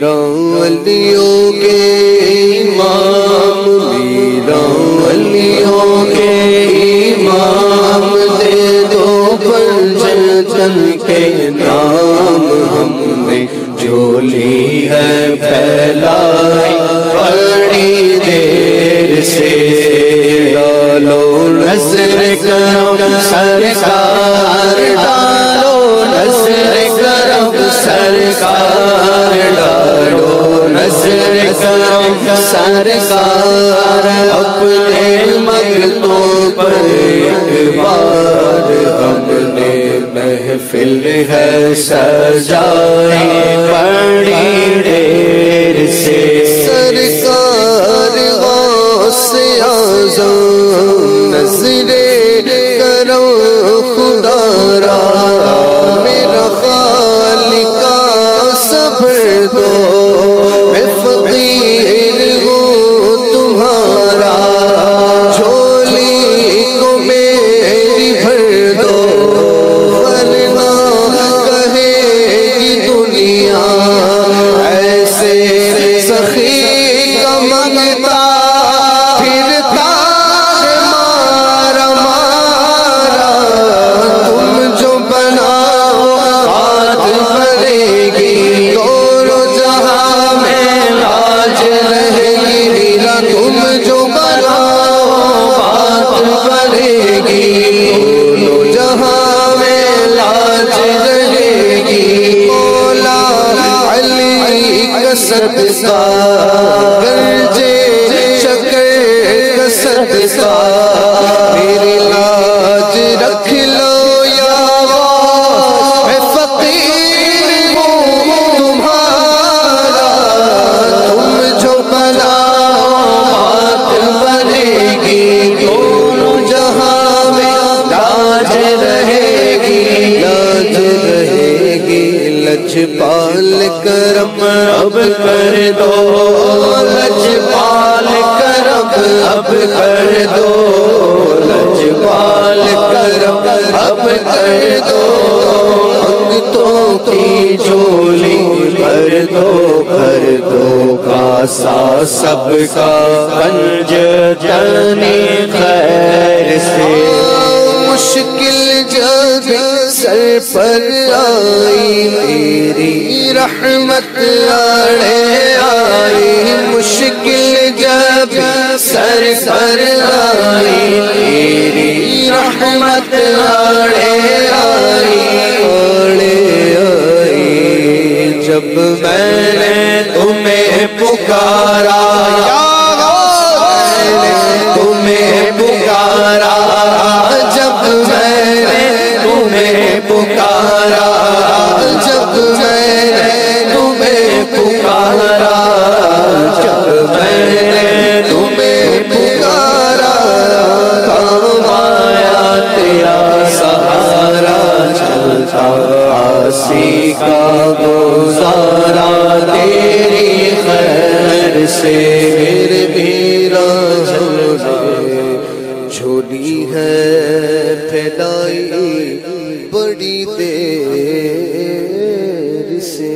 میرا ولیوں کے امام، میرا ولیوں کے امام، دے دو پنجتن کے نام، ہم نے جھولی ہے پھیلائی بڑی دیر سے، ڈالو نظر کرم سرکار، ڈالو نظر کرم سرکار، ڈالو نظر کرم سرکار، اپنے مگتوں پر ایک بار ہم نے محفل ہے سجائی بڑی دیر سے، سرکار غوث اعظم نظر کرو خدا را، میرا خالق صبر دو، میں فقیر ہوں تمہارا، جھولی کو میری بھر دو، ورنہ کہے گی دنیا ایسے سخی کا منگتا پھرتا ہے مارا مارا، تم جو بناؤ بات بنے گی، دونوں جہاں میں لاج رہے گی، میرا تم جو بناؤ بات بنے گی، دونوں جہاں میں لاج رہے گی، مولا علی کا صدقہ گرجے شکر کا صدقہ، میری لاج رکھ لو یا غوث، میں فقیر ہوں تمہارا، تم جو بناؤ بات بنے گی، دونوں جہاں میں لاج رہے گی، لاج رہے گی، لجپال کرم اب کر دو، لجپال کرم اب کر دو، لجپال کرم اب کر دو، منگتوں کی جھولی بھر دو، بھر دو، کاسا سب کا پنجتن خیر سے، مشکل جب سر پر آئی میری رحمت آڑے آئی، مشکل جب سر پر آئی میری رحمت آڑے آئی، آڑے آئی، جب میں نے تمہیں پکارا یا غوث، میں نے تمہیں پکارا، جب میں نے تمہیں پکارا، جب میں نے تمہیں پکارا، جب میں نے تمہیں پکارا، کام آیا تیرا سہارا، چلتا آسی کا گزارا تیری خیر سے، میرے میرا جھولی ہے پھیلائی بڑی دیر سے۔